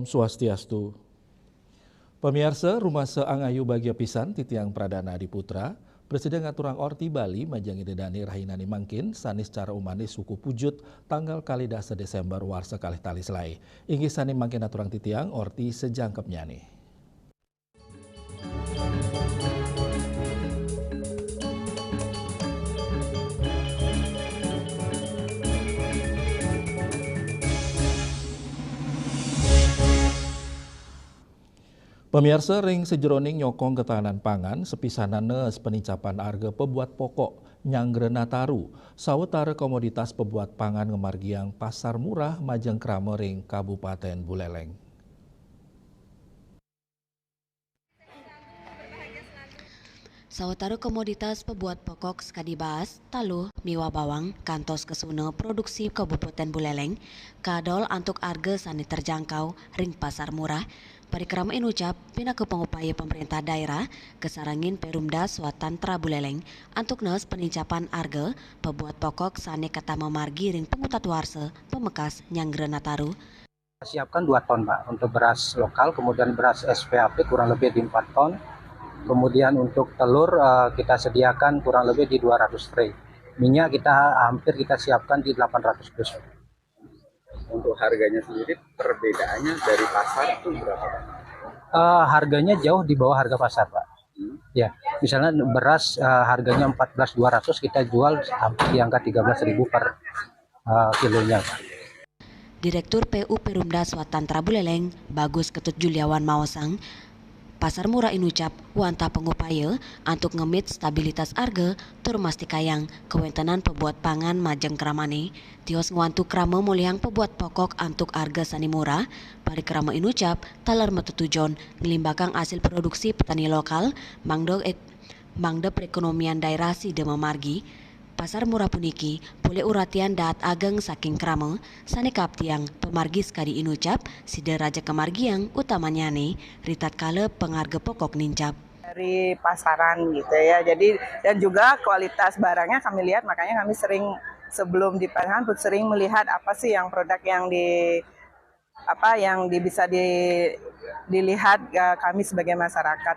Swastiastu. Pemirsa, rumah seangayu bagia pisan titiang pradana di Putra, Presiden ngaturang orti Bali majangi dedani rahinani mangkin sanis cara umanis suku pujut tanggal kali dasa Desember war sekali tali selai. Inggih sani mangkin aturang titiang orti sejangkepnya nih. Pemirsa ring sejeroning nyokong ketahanan pangan sepisanan nes penicapan harga pebuat pokok nyangre Nataru sawetara komoditas pebuat pangan ngemargiang pasar murah Majeng Krame ring Kabupaten Buleleng. Sawetara komoditas pebuat pokok sekadibas, taluh, miwa bawang, kantos kesuna produksi Kabupaten Buleleng, kadol antuk harga sani terjangkau ring pasar murah. Parikrama inucap pina ke pengupaya pemerintah daerah kesarangin Perumda Swatan Buleleng antuk nes penincapan harga pebuat pokok sane kata memargi ring pengutat warse pemekas Nyangre Nataru. Siapkan 2 ton Pak untuk beras lokal, kemudian beras SPAP kurang lebih di 4 ton. Kemudian untuk telur kita sediakan kurang lebih di 200 tray. Minyak hampir kita siapkan di 800 dus. Untuk harganya sendiri perbedaannya dari pasar itu berapa Pak? Harganya jauh di bawah harga pasar Pak. Ya, misalnya beras harganya 14.200 kita jual hampir di angka 13.000 per kilonya. Direktur PU Perumda Swatan Buleleng, Bagus Ketut Juliawan Mawasang, pasar murah inucap wanta pengupaya untuk ngemit stabilitas harga termasti kayang kewentanan pebuat pangan Majeng Kramane tios ngwantu krama muliang pebuat pokok antuk harga sani murah parikrama inucap talar metutujon ngelimbakang hasil produksi petani lokal mangda perekonomian daerah si dema margi. Pasar murah puniki boleh uratian daat ageng saking krama sane kaptiang pemargi sekali inucap sida raja kemargiang utamanya nih ritat kala pengharga pokok nincap dari pasaran gitu ya. Jadi dan juga kualitas barangnya kami lihat, makanya kami sering sebelum dipasaran sering melihat apa sih yang produk yang bisa dilihat kami sebagai masyarakat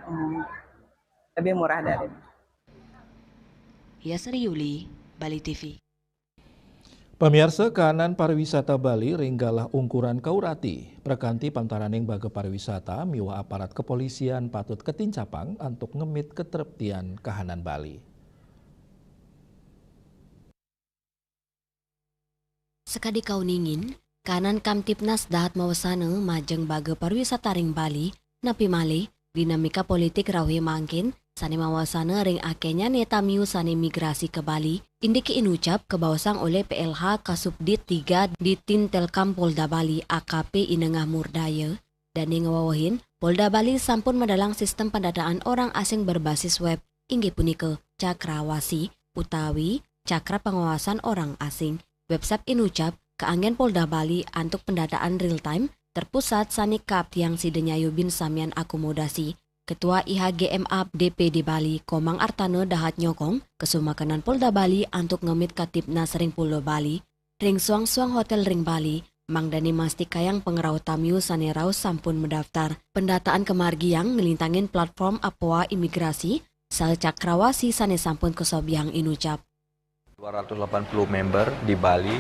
lebih murah dari. Yasri Yuli, Bali TV. Pemirsa kahanan pariwisata Bali ringgalah ungkuran kaurati. Perkanti pantaraning baga pariwisata miwa aparat kepolisian patut ketincapang untuk ngemit ketertian kahanan Bali. Sekadi kau ningin, kahanan Kamtipnas dahat mawasana majeng baga pariwisata ring Bali, napi mali dinamika politik rawi mangkin sani mawasana ring akenya neta miu sani migrasi ke Bali, indiki inucap kebawasang oleh PLH Kasubdit 3 di Tintelkam Polda Bali AKP Inengah Murdaya, dan ngawawahin Polda Bali sampun mendalang sistem pendataan orang asing berbasis web, inggih punika Cakrawasi, utawi Cakra Pengawasan Orang Asing. Website inucap keanggen Polda Bali antuk pendataan real time terpusat sani kap yang sidenyayu bin samian akomodasi. Ketua IHGMA DPD Bali, Komang Artana dahat nyokong kesumakanan Polda Bali antuk ngemit katipna sering Pulau Bali, ring suang-suang hotel ring Bali, mangdani masti kayang pengerau tamiu sanerau sampun mendaftar. Pendataan kemargiang ngelintangin platform Apoa Imigrasi, sal Cakrawasi sane sampun kesobiang inucap. 280 member di Bali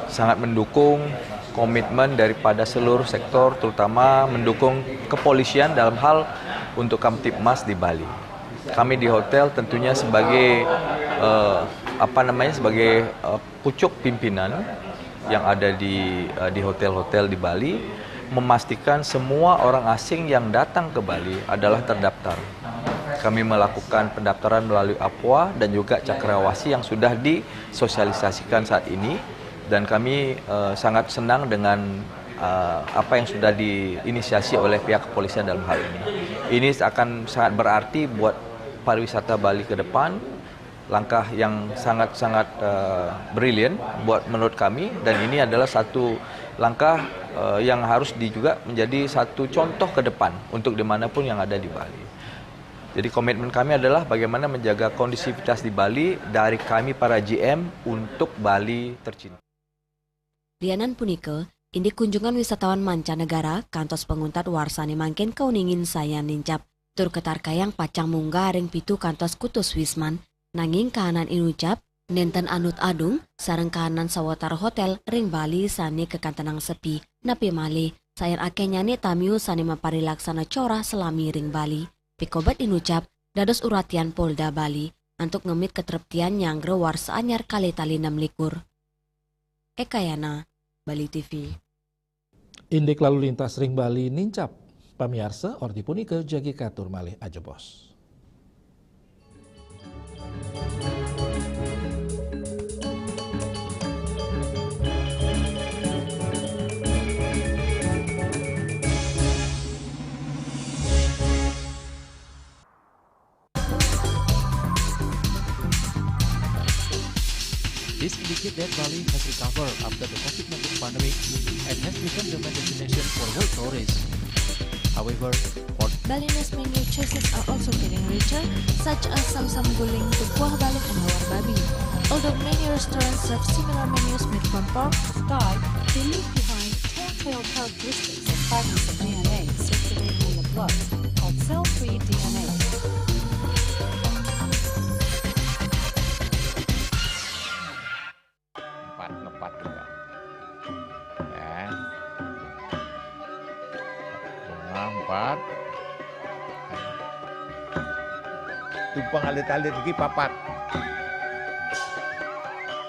sangat mendukung komitmen daripada seluruh sektor, terutama mendukung kepolisian dalam hal untuk Kamtipmas di Bali. Kami di hotel tentunya sebagai pucuk pimpinan yang ada di hotel-hotel di Bali, memastikan semua orang asing yang datang ke Bali adalah terdaftar. Kami melakukan pendaftaran melalui Apoa dan juga Cakrawasi yang sudah disosialisasikan saat ini. Dan kami sangat senang dengan apa yang sudah diinisiasi oleh pihak kepolisian dalam hal ini. Ini akan sangat berarti buat pariwisata Bali ke depan, langkah yang sangat-sangat brilian buat menurut kami, dan ini adalah satu langkah yang harus juga menjadi satu contoh ke depan untuk dimanapun yang ada di Bali. Jadi komitmen kami adalah bagaimana menjaga kondisivitas di Bali dari kami para GM untuk Bali tercinta. Lianan punika, Indik kunjungan wisatawan mancanegara, kantos penguntat warsani mangkin kauningin saya nincap. Tur ketar kayang pacang munggah ring pitu kantos kutus wisman. Nanging kahanan inucap, nenten anut adung, sareng kahanan sawatar hotel ring Bali sani kekantenang sepi. Napi mali, sayan akenya ni tamiu sani maparilaksana cora selami ring Bali. Pikobat inucap, dados uratian Polda Bali, untuk ngemit keterptian nyangre warsa anyar kali tali 6 likur. Ekayana, Bali TV. Indik lalu lintas ring Bali nincap. Pamiarsa, ordi punika jagi katur malih aja bos. This indicates that Bali has recovered after the COVID-19 pandemic and has become the main destination for world tourists. However, Balinese menu choices are also getting richer, such as Samsam Guling to Kuah Balik and Hawar Babi. Although many restaurants serve similar menus made from pork, Thai, they leave behind telltale characteristics of fragments of DNA circulating in the blood, called cell-free DNA. Ngepat juga. Ya. Empat. Tumpang alit-alit lagi papat.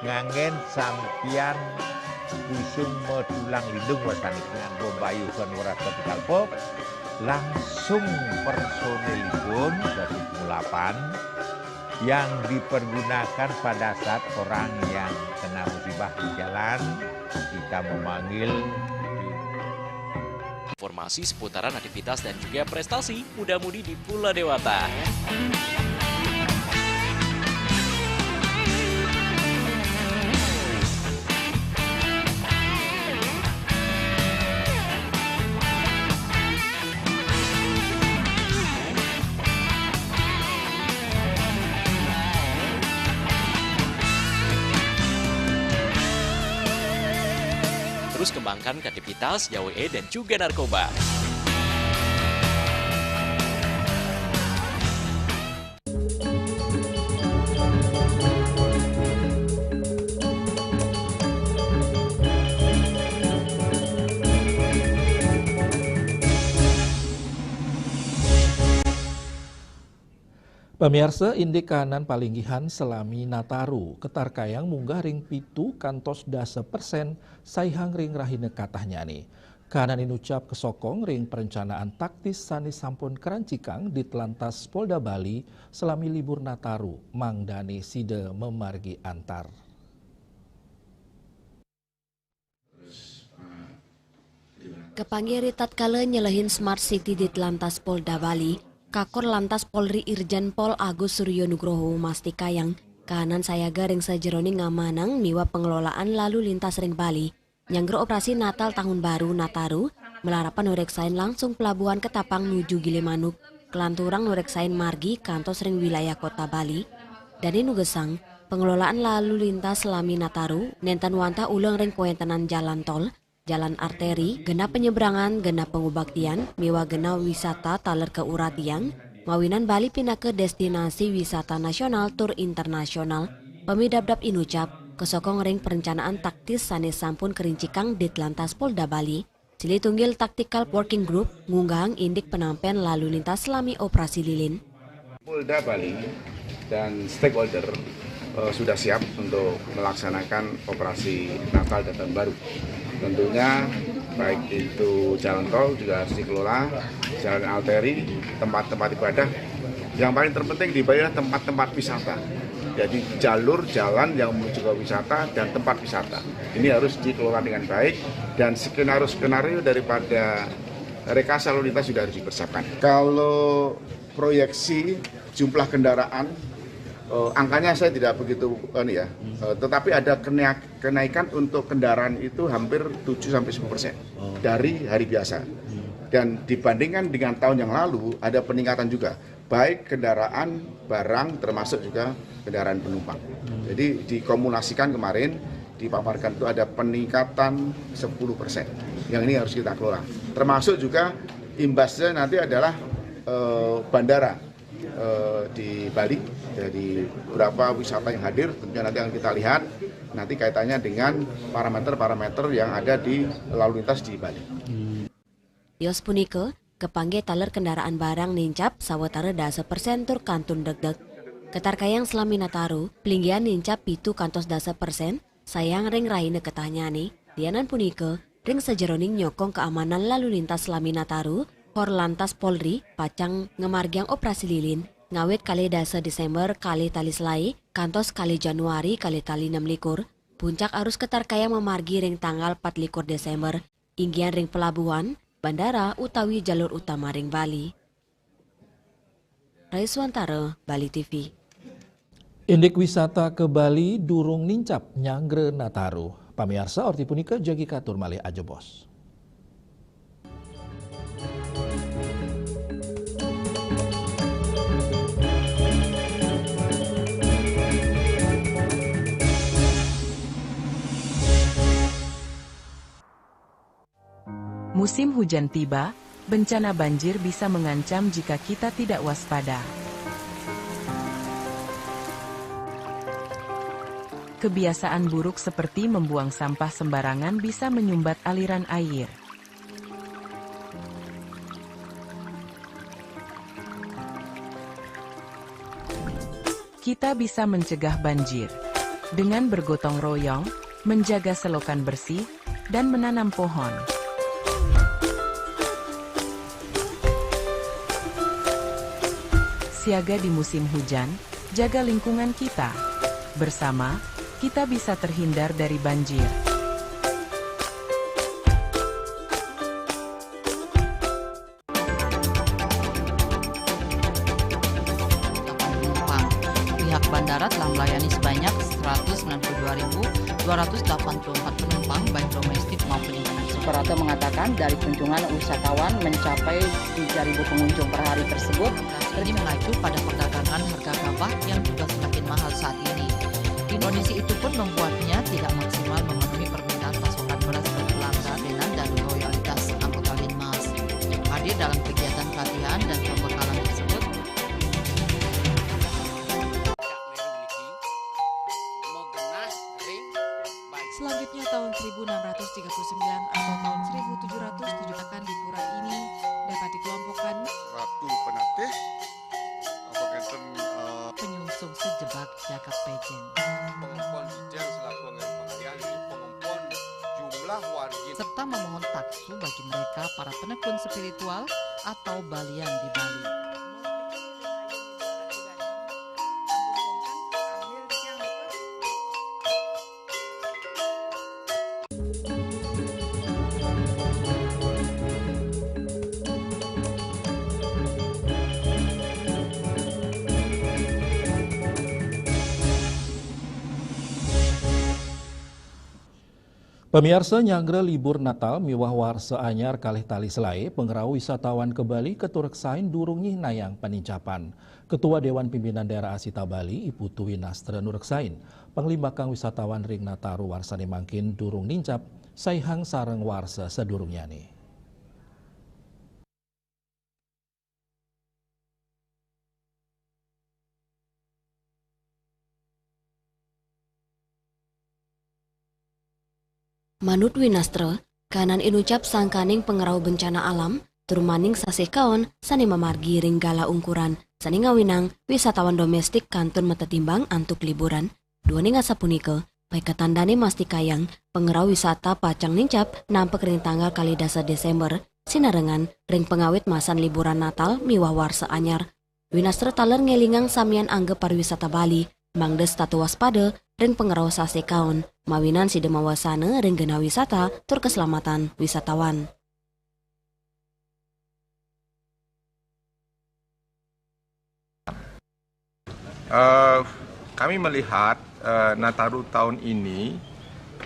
Ngangen sampian busung medulang lindung wasani nganggo bayu kan ora kapital pop. Langsung personelipun 28 yang dipergunakan pada saat orang yang kena musibah di jalan, kita memanggil. Informasi seputaran aktivitas dan juga prestasi muda-mudi di Pulau Dewata. Terus kembangkan kreativitas, YWE, dan juga narkoba. Pemirsa, indik kahanan palinggihan selami Nataru, ketar kayang munggah ring pitu kantos 10% saihang ring rahine katahnya nih. Kahanan inucap kesokong ring perencanaan taktis sani sampun kerancikang di telantas Polda Bali selami libur Nataru, mangdani side memargi antar. Kepanggiri tatkala nyelehin Smart City di telantas Polda Bali, Kakor Lantas Polri Irjen Pol Agus Suryo Nugroho mastikayang kahanan saya garing sajeroni ngamanang miwa pengelolaan lalu lintas ring Bali. Nyangger operasi Natal Tahun Baru Nataru melarapan nureksain langsung pelabuhan Ketapang nuju Gilimanuk, kelanturang nureksain margi kantos ring wilayah kota Bali. Dari nugesang, pengelolaan lalu lintas selami Nataru nenten wanta ulang ring kuentenan jalan tol, jalan arteri, genap penyeberangan, genap pengubaktian, miwa genap wisata taler ke uratiang, mawinan Bali pindah ke destinasi wisata nasional tur internasional. Pemidabdab inucap, kesokong ring perencanaan taktis sanes sampun kerincikang di telantas Polda Bali. Sili tunggil Tactical Working Group ngunggang indik penampen lalu lintas selami operasi lilin. Polda Bali dan stakeholder sudah siap untuk melaksanakan operasi Natal dan Tahun Baru. Tentunya baik itu jalan tol juga harus dikelola, jalan arteri, tempat-tempat ibadah. Yang paling terpenting di Bali adalah tempat-tempat wisata. Jadi jalur jalan yang menuju ke wisata dan tempat wisata. Ini harus dikelola dengan baik dan skenario daripada rekayasa lalu lintas sudah harus dipersiapkan. Kalau proyeksi jumlah kendaraan, angkanya saya tidak begitu tetapi ada kenaikan untuk kendaraan itu hampir 7-10% dari hari biasa. Dan dibandingkan dengan tahun yang lalu ada peningkatan juga, baik kendaraan barang termasuk juga kendaraan penumpang. Jadi dikomulasikan kemarin dipaparkan itu ada peningkatan 10%. Yang ini harus kita kelola. Termasuk juga imbasnya nanti adalah bandara di Bali, dari beberapa wisata yang hadir, tentunya nanti akan kita lihat nanti kaitannya dengan parameter-parameter yang ada di lalu lintas di Bali. Yos punike, kepangge taler kendaraan barang nincap sawetara 10% tur kantun deg-deg. Ketarkayang selami Nataru, pelinggian nincap pitu kantos 10%, sayang ring raine ketanyane, dianan punike, ring sejeroning nyokong keamanan lalu lintas selami Nataru, Korlantas Polri, pacang ngemargiang operasi lilin, ngawet kali 10 Desember kali tali selai, kantos kali Januari kali tali 6 likur, puncak arus ketarkayang memargi ring tanggal 4 likur Desember, inggian ring pelabuhan, bandara utawi jalur utama ring Bali. Raiswantara, Bali TV. Indeks wisata ke Bali durung nincap nyangre Nataru. Pamirsa orti punika jagi katur malih ajebos. Musim hujan tiba, bencana banjir bisa mengancam jika kita tidak waspada. Kebiasaan buruk seperti membuang sampah sembarangan bisa menyumbat aliran air. Kita bisa mencegah banjir dengan bergotong royong, menjaga selokan bersih, dan menanam pohon. Siaga di musim hujan, jaga lingkungan kita. Bersama, kita bisa terhindar dari banjir. Pihak bandara telah melayani sebanyak 192.284 penumpang baik domestik maupun internasional. Operator mengatakan dari kunjungan wisatawan mencapai 3.000 pengunjung per hari tersebut. Ini mengacu pada perdagangan harga gabah yang juga semakin mahal saat ini. Kondisi itu pun membuatnya tidak maksimal memenuhi permintaan pasokan beras ke pelanggan dan loyalitas anggota Linmas. Hadir dalam kegiatan pelatihan dan pembekalan tersebut. Selanjutnya tahun 1639 atau tahun 1707 akan di pura ini dapat dikelompokkan Ratu Penatih penyungsung sejebak jagat pejen. Pengempon Dijeng selaku pengalian di pengempon jumlah warga serta memohon taksu bagi mereka para penekun spiritual atau balian di Bali. Pemirsa nyangre libur Natal miwah warsa anyar kalih tali selai pengerau wisatawan ke Bali ketureksain durung nayang penincapan. Ketua Dewan Pimpinan Daerah Asita Bali Ibu Tuwi Nastra nureksain penglimbakang wisatawan ring Nataru warsane mangkin durung nincap saihang sareng warsa sedurungnya nih. Manut Winastra, kanan inucap sangkaning pengerau bencana alam, turumaning sasih kaon, sani memargi ring gala ungkuran, sani ngawinang, wisatawan domestik kantun metetimbang antuk liburan. Dua ning asapunike, baik ketandane masti kayang, pengerau wisata pacang nincap, nampek ring tanggal kali 10 Desember, sinarengan, ring pengawit masan liburan Natal, miwah warsa anyar. Winastra taler ngelingang samian anggap pariwisata Bali, mangdes tatu waspada, ring pengerau sasih kaon, mawinan si demawasana ring gena wisata tur keselamatan wisatawan. Kami melihat Nataru tahun ini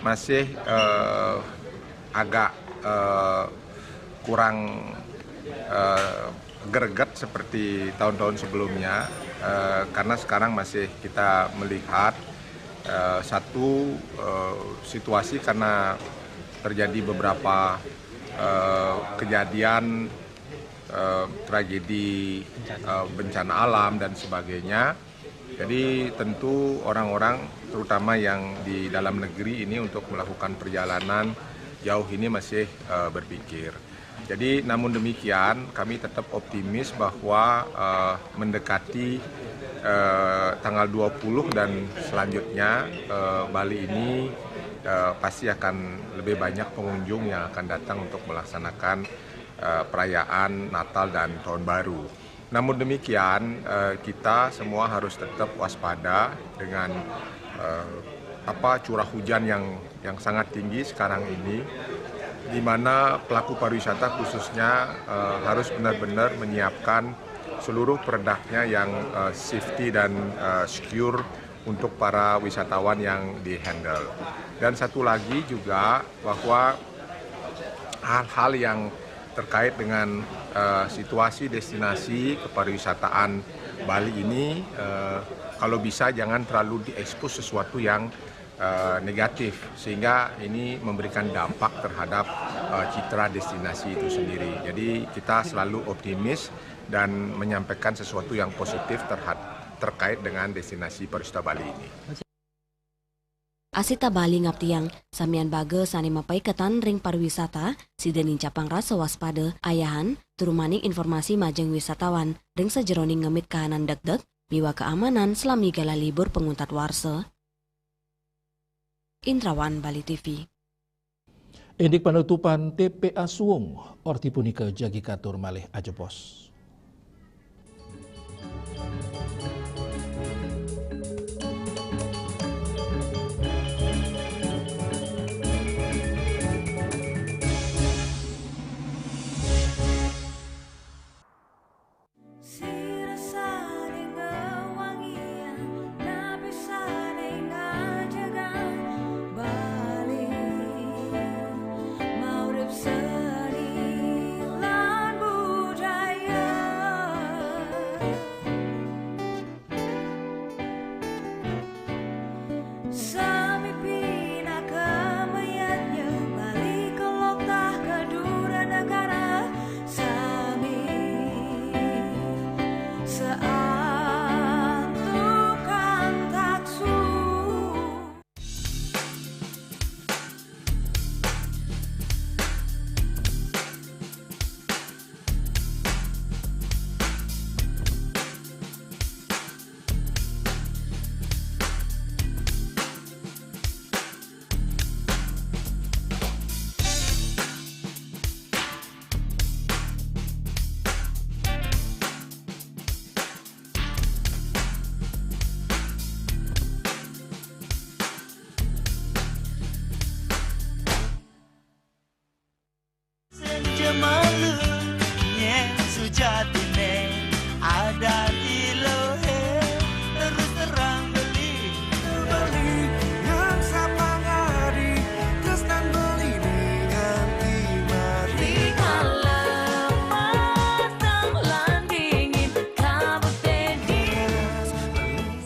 masih agak kurang greget seperti tahun-tahun sebelumnya, karena sekarang masih kita melihat Satu situasi karena terjadi beberapa kejadian tragedi bencana alam dan sebagainya. Jadi tentu orang-orang terutama yang di dalam negeri ini untuk melakukan perjalanan jauh ini masih berpikir. Jadi namun demikian kami tetap optimis bahwa mendekati tanggal 20 dan selanjutnya Bali ini pasti akan lebih banyak pengunjung yang akan datang untuk melaksanakan perayaan Natal dan Tahun Baru. Namun demikian kita semua harus tetap waspada dengan curah hujan yang sangat tinggi sekarang ini, di mana pelaku pariwisata khususnya harus benar-benar menyiapkan seluruh produknya yang safety dan secure untuk para wisatawan yang di-handle. Dan satu lagi juga bahwa hal-hal yang terkait dengan situasi destinasi kepariwisataan Bali ini, kalau bisa jangan terlalu diekspos sesuatu yang negatif, sehingga ini memberikan dampak terhadap citra destinasi itu sendiri. Jadi kita selalu optimis dan menyampaikan sesuatu yang positif terkait dengan destinasi pariwisata Bali ini. Asita Bali ngaptiang samian bage sani mapai ketan ring pariwisata sidenin capang rasa waspada ayahan turumaning informasi majeng wisatawan ring sajeroning ngemit kahanan deg-deg miwa keamanan selami gala libur penguntat warsa. Indrawan Bali TV. Indik penutupan TPA Suwung orti punika jagi katur malih ajepos.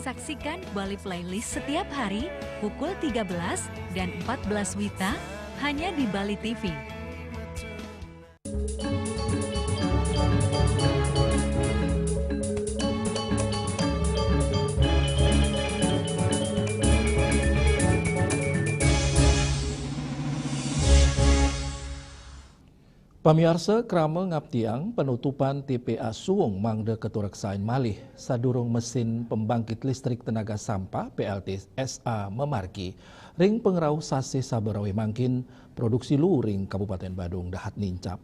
Saksikan Bali Playlist setiap hari pukul 13 dan 14 WITA hanya di Bali TV. Pamiarsa krama ngaptiang penutupan TPA Suwung mangde ketureksain malih sadurung mesin pembangkit listrik tenaga sampah PLTSA memarki ring pengerau sase sabarawe mangkin produksi luring Kabupaten Badung dahat nincap.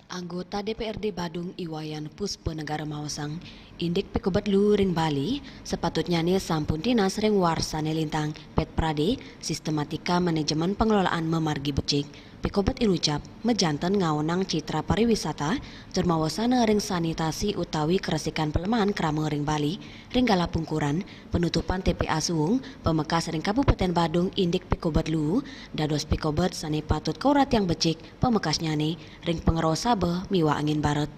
Anggota DPRD Badung Iwayan Puspa Negara Mawasang indik pikobat luring Bali sepatutnya nih sampun dinas ring warsane lintang Pet Prade sistematika manajemen pengelolaan memargi becik pikobat ilucap mejanten ngawenang citra pariwisata termawasana ring sanitasi utawi keresikan pelemahan krama ring Bali ring gala pungkuran penutupan TPA Suwung pemekas ring Kabupaten Badung indik pikobat lu dados pikobat sane patut kaurat yang becik pemekasnya nih ring pengerosa miwa angin barat.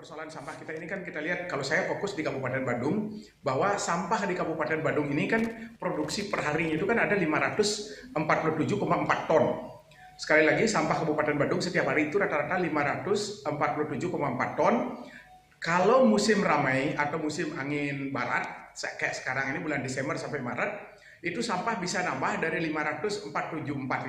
persoalan sampah kita ini kan kita lihat, kalau saya fokus di Kabupaten Badung, bahwa sampah di Kabupaten Badung ini kan produksi per harinya itu kan ada 547,4 ton. Sekali lagi, sampah Kabupaten Badung setiap hari itu rata-rata 547,4 ton. Kalau musim ramai atau musim angin barat, kayak sekarang ini bulan Desember sampai Maret, itu sampah bisa nambah dari 544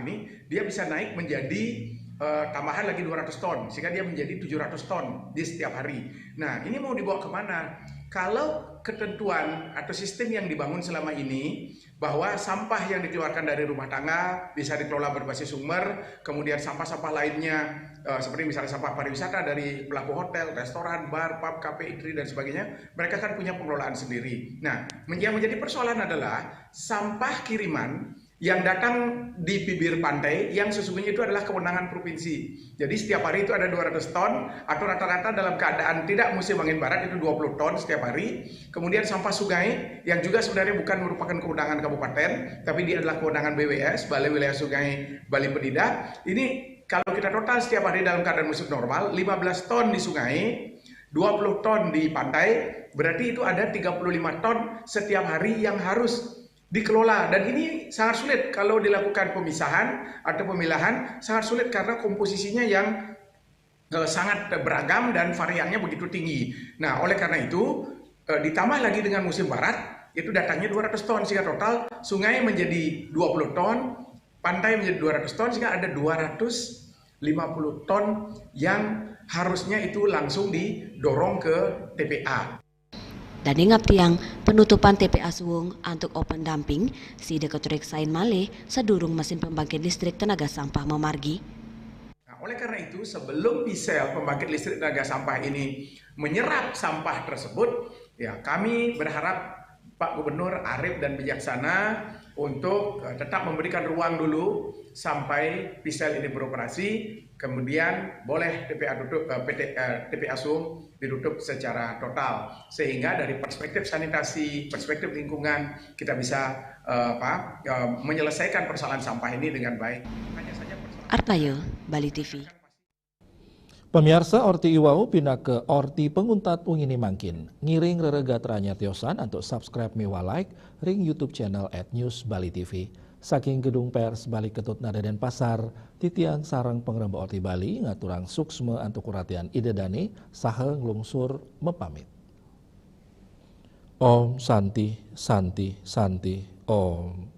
ini, dia bisa naik menjadi tambahan lagi 200 ton, sehingga dia menjadi 700 ton di setiap hari. Nah, ini mau dibawa kemana? Kalau ketentuan atau sistem yang dibangun selama ini, bahwa sampah yang dikeluarkan dari rumah tangga bisa dikelola berbasis sumber, kemudian sampah-sampah lainnya, seperti misalnya sampah pariwisata dari pelaku hotel, restoran, bar, pub, kafe, eatery, dan sebagainya, mereka kan punya pengelolaan sendiri. Nah, yang menjadi persoalan adalah sampah kiriman yang datang di bibir pantai yang sesungguhnya itu adalah kewenangan provinsi. Jadi setiap hari itu ada 200 ton atau rata-rata dalam keadaan tidak musim angin barat itu 20 ton setiap hari. Kemudian sampah sungai yang juga sebenarnya bukan merupakan kewenangan kabupaten, tapi dia adalah kewenangan BWS, Balai Wilayah Sungai Bali Pedida. Ini kalau kita total setiap hari dalam keadaan musim normal, 15 ton di sungai, 20 ton di pantai, berarti itu ada 35 ton setiap hari yang harus dikelola, dan ini sangat sulit kalau dilakukan pemisahan atau pemilahan, sangat sulit karena komposisinya yang sangat beragam dan variannya begitu tinggi. Nah, oleh karena itu ditambah lagi dengan musim barat, itu datangnya 200 ton, sehingga total sungai menjadi 20 ton, pantai menjadi 200 ton, sehingga ada 250 ton yang harusnya itu langsung didorong ke TPA. Dan ingat tiang penutupan TPA Suwung untuk open dumping, si deketurik sain malih sedurung mesin pembangkit listrik tenaga sampah memargi. Nah, oleh karena itu, sebelum PISEL pembangkit listrik tenaga sampah ini menyerap sampah tersebut, ya kami berharap Pak Gubernur arif dan bijaksana untuk tetap memberikan ruang dulu sampai PISEL ini beroperasi, kemudian boleh TPA Suwung ditutup secara total, sehingga dari perspektif sanitasi, perspektif lingkungan kita bisa menyelesaikan persoalan sampah ini dengan baik. Artayo, Bali TV. Pemirsa, Orti Iwau pindah ke Orti Penguntat Ungini Mangkin. Ngiring reregat ranya tiosan untuk subscribe miwa like ring YouTube channel @news Bali TV. Saking gedung pers Bali Ketut Nada Denpasar, titian sarang pengrembak Orti Bali ngaturang suksme antuk kuratian idedani saha nglungsur mepamit. Om Santi Santi Santi Om.